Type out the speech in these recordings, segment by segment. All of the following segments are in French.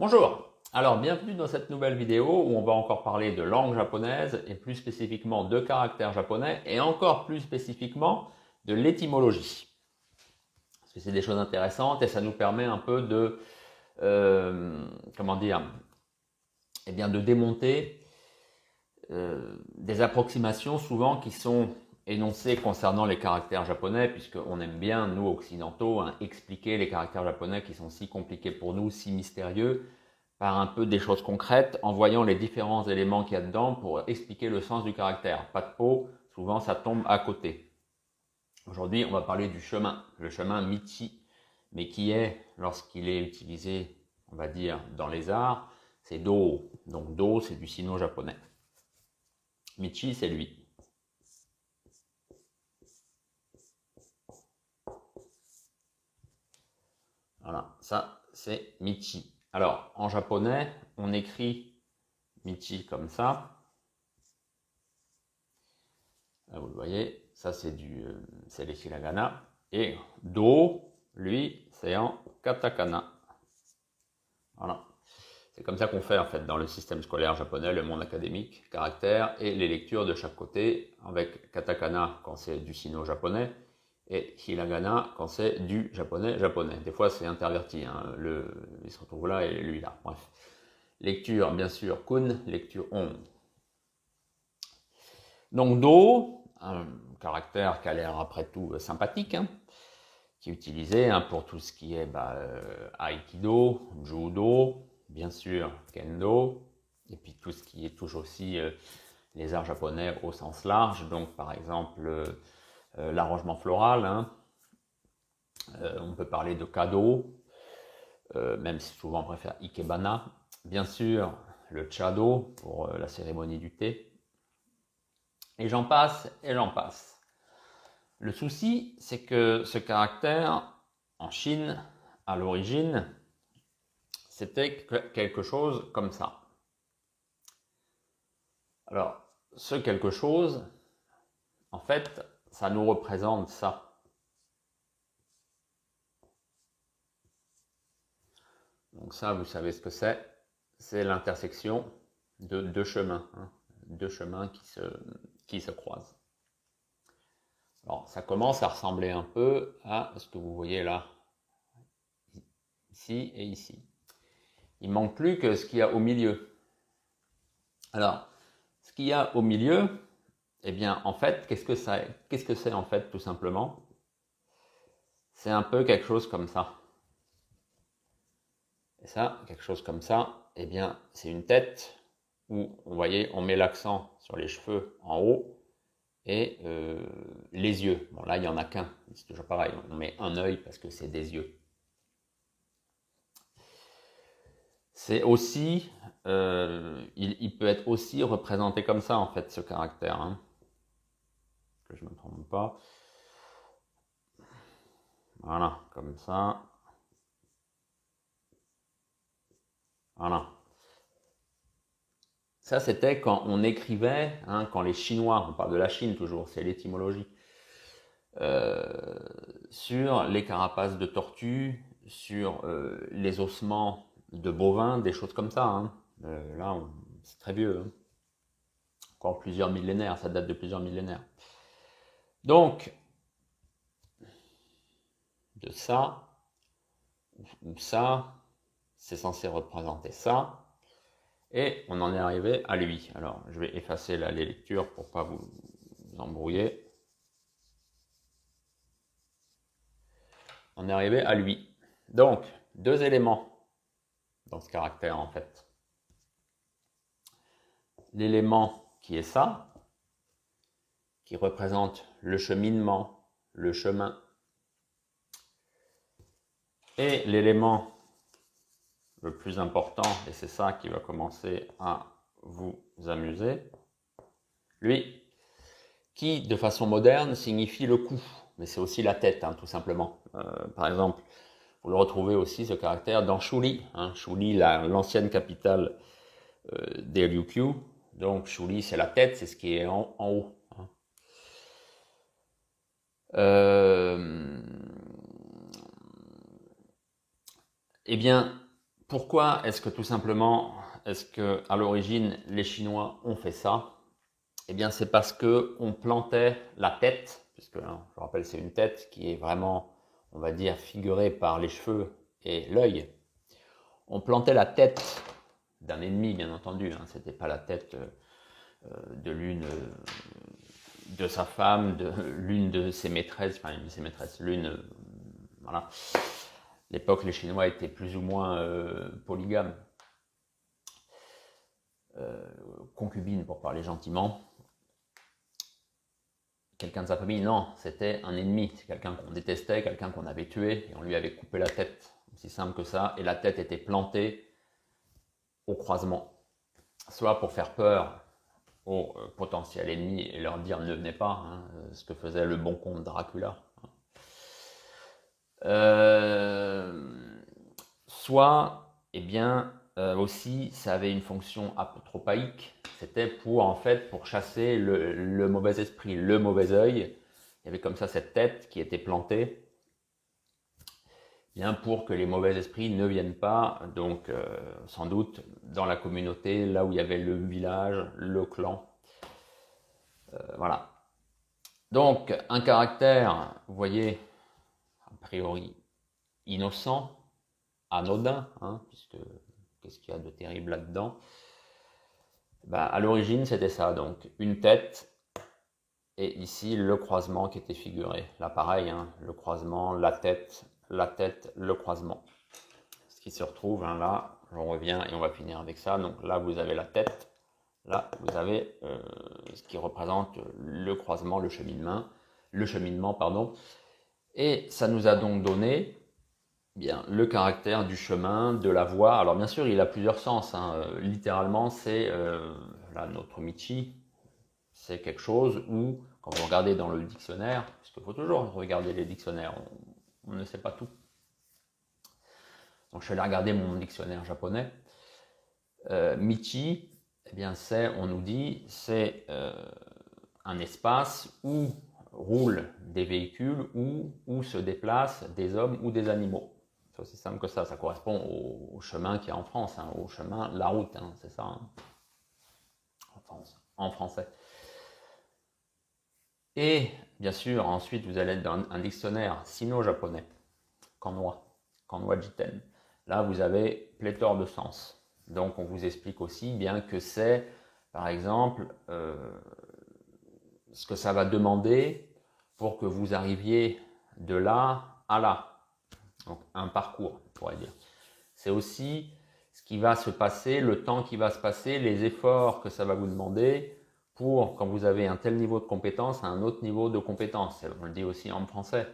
Bonjour, alors bienvenue dans cette nouvelle vidéo où on va encore parler de langue japonaise et plus spécifiquement de caractères japonais et encore plus spécifiquement de l'étymologie. Parce que c'est des choses intéressantes et ça nous permet un peu de, de démonter des approximations souvent qui sont énoncées concernant les caractères japonais, puisqu'on aime bien, nous occidentaux, expliquer les caractères japonais qui sont si compliqués pour nous, si mystérieux, par un peu des choses concrètes, en voyant les différents éléments qu'il y a dedans pour expliquer le sens du caractère. Pas de peau, souvent ça tombe à côté. Aujourd'hui, on va parler du chemin, le chemin Michi, mais qui est, lorsqu'il est utilisé, on va dire, dans les arts, c'est Do. Donc Do, c'est du sino-japonais. Michi, c'est lui. Voilà, ça c'est Michi. Alors, en japonais, on écrit Michi comme ça. Là, vous le voyez, ça c'est les hiragana. Et Do, lui, c'est en katakana. Voilà. C'est comme ça qu'on fait en fait dans le système scolaire japonais, le monde académique, caractère et les lectures de chaque côté, avec katakana quand c'est du sino-japonais et hiragana quand c'est du japonais. Des fois c'est interverti, hein. Il se retrouve là et lui là. Bref. Lecture bien sûr kun, lecture on. Donc Do, un caractère qui a l'air après tout sympathique, hein, qui est utilisé pour tout ce qui est Aikido, Judo, bien sûr Kendo, et puis tout ce qui touche aussi les arts japonais au sens large, donc par exemple l'arrangement floral, hein. On peut parler de Kado, même si souvent on préfère Ikebana, bien sûr le Chado pour la cérémonie du thé, et j'en passe et j'en passe. Le souci, c'est que ce caractère, en Chine, à l'origine, c'était quelque chose comme ça. Alors, ce quelque chose, en fait, ça nous représente ça. Donc ça, vous savez ce que c'est. C'est l'intersection de deux chemins, hein, deux chemins qui se croisent. Alors, ça commence à ressembler un peu à ce que vous voyez là, ici et ici. Il ne manque plus que ce qu'il y a au milieu. Alors, ce qu'il y a au milieu, eh bien, en fait, qu'est-ce que c'est en fait, tout simplement? C'est un peu quelque chose comme ça. Et ça, quelque chose comme ça, eh bien, c'est une tête où, vous voyez, on met l'accent sur les cheveux en haut et les yeux. Bon, là, il n'y en a qu'un. C'est toujours pareil. On met un œil parce que c'est des yeux. C'est aussi, il peut être aussi représenté comme ça, en fait, ce caractère, hein. Que je ne me trompe pas. Voilà, comme ça. Voilà. Ça, c'était quand on écrivait, hein, quand les Chinois, on parle de la Chine toujours, c'est l'étymologie, sur les carapaces de tortues, sur les ossements de bovins, des choses comme ça, hein. Là, c'est très vieux, hein. Encore plusieurs millénaires, ça date de plusieurs millénaires. Donc, de ça, ou ça, c'est censé représenter ça. Et on en est arrivé à lui. Alors, je vais effacer là les lectures pour pas vous embrouiller. On est arrivé à lui. Donc, deux éléments dans ce caractère en fait. L'élément qui est ça, qui représente le cheminement, le chemin. Et l'élément le plus important, et c'est ça qui va commencer à vous amuser, lui, qui de façon moderne signifie le cou, mais c'est aussi la tête, hein, tout simplement. Par exemple, vous le retrouvez aussi, ce caractère, dans Shuri, hein. Shuri, l'ancienne capitale des Ryukyu. Donc Shuri, c'est la tête, c'est ce qui est en haut, hein. Eh bien, Pourquoi est-ce que tout simplement, est-ce que à l'origine les Chinois ont fait ça? Eh bien, c'est parce que on plantait la tête, puisque hein, je rappelle, c'est une tête qui est vraiment, on va dire, figurée par les cheveux et l'œil. On plantait la tête d'un ennemi, bien entendu. Hein, c'était pas la tête de l'une de sa femme, de l'une de ses maîtresses, enfin une de ses maîtresses, l'une, voilà. À l'époque, les Chinois étaient plus ou moins polygames, concubines pour parler gentiment. Quelqu'un de sa famille, non, c'était un ennemi, c'est quelqu'un qu'on détestait, quelqu'un qu'on avait tué, et on lui avait coupé la tête, aussi simple que ça, et la tête était plantée au croisement, soit pour faire peur aux potentiels ennemis et leur dire ne venez pas, hein, ce que faisait le bon comte Dracula. Soit, eh bien, aussi, ça avait une fonction apotropaïque, c'était pour, en fait, pour chasser le mauvais esprit, le mauvais œil. Il y avait comme ça cette tête qui était plantée, bien pour que les mauvais esprits ne viennent pas, donc sans doute dans la communauté, là où il y avait le village, le clan. Voilà. Donc, un caractère, vous voyez, a priori innocent, anodin, hein, puisque qu'est-ce qu'il y a de terrible là-dedans? Bah, à l'origine, c'était ça, donc une tête, et ici le croisement qui était figuré. Là, pareil, hein, le croisement, la tête, le croisement. Ce qui se retrouve, hein, là, j'en reviens et on va finir avec ça. Donc là, vous avez la tête, là, vous avez ce qui représente le croisement, le cheminement, pardon. Et ça nous a donc donné bien, le caractère du chemin, de la voie. Alors bien sûr, il a plusieurs sens. Hein. Littéralement, c'est là, notre Michi, c'est quelque chose où, quand vous regardez dans le dictionnaire, parce qu'il faut toujours regarder les dictionnaires, on ne sait pas tout. Donc je suis allé regarder mon dictionnaire japonais. Michi, eh bien c'est, on nous dit, c'est un espace où roulent des véhicules ou où se déplacent des hommes ou des animaux. C'est aussi simple que ça correspond au chemin qu'il y a en France, hein, au chemin, la route, hein, c'est ça, hein, en français. Et bien sûr, ensuite, vous allez être dans un dictionnaire sino-japonais, kanwa jiten. Là, vous avez pléthore de sens. Donc, on vous explique aussi bien que c'est, par exemple, ce que ça va demander pour que vous arriviez de là à là. Donc, un parcours, on pourrait dire. C'est aussi ce qui va se passer, le temps qui va se passer, les efforts que ça va vous demander pour, quand vous avez un tel niveau de compétence, un autre niveau de compétence. On le dit aussi en français.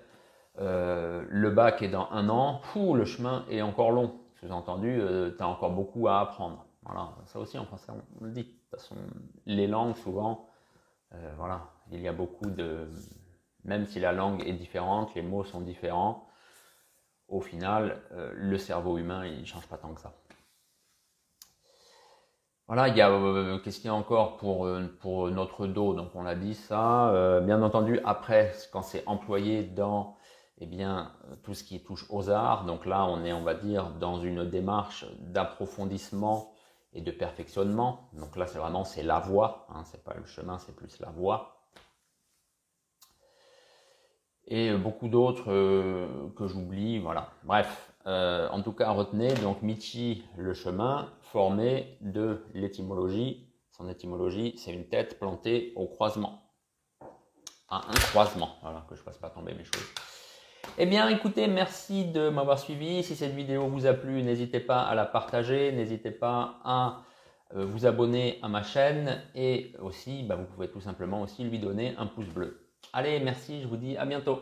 Le bac est dans 1 an, le chemin est encore long. Sous-entendu, tu as encore beaucoup à apprendre. Voilà, ça aussi en français, on le dit. De toute façon, les langues, souvent, voilà, il y a beaucoup de... Même si la langue est différente, les mots sont différents, au final, le cerveau humain, il ne change pas tant que ça. Voilà, il y a qu'est-ce qu'il y a encore pour notre dos, donc on l'a dit ça. Bien entendu, après, quand c'est employé dans eh bien, tout ce qui touche aux arts, donc là on est, on va dire, dans une démarche d'approfondissement et de perfectionnement. Donc là c'est vraiment la voie, hein, c'est pas le chemin, c'est plus la voie. Et beaucoup d'autres que j'oublie, voilà. Bref, en tout cas retenez donc Michi, le chemin, formé de l'étymologie. Son étymologie, c'est une tête plantée au croisement. Enfin, un croisement, voilà, que je ne fasse pas tomber mes choses. Eh bien, écoutez, merci de m'avoir suivi. Si cette vidéo vous a plu, n'hésitez pas à la partager, n'hésitez pas à vous abonner à ma chaîne et aussi, vous pouvez tout simplement aussi lui donner un pouce bleu. Allez, merci, je vous dis à bientôt.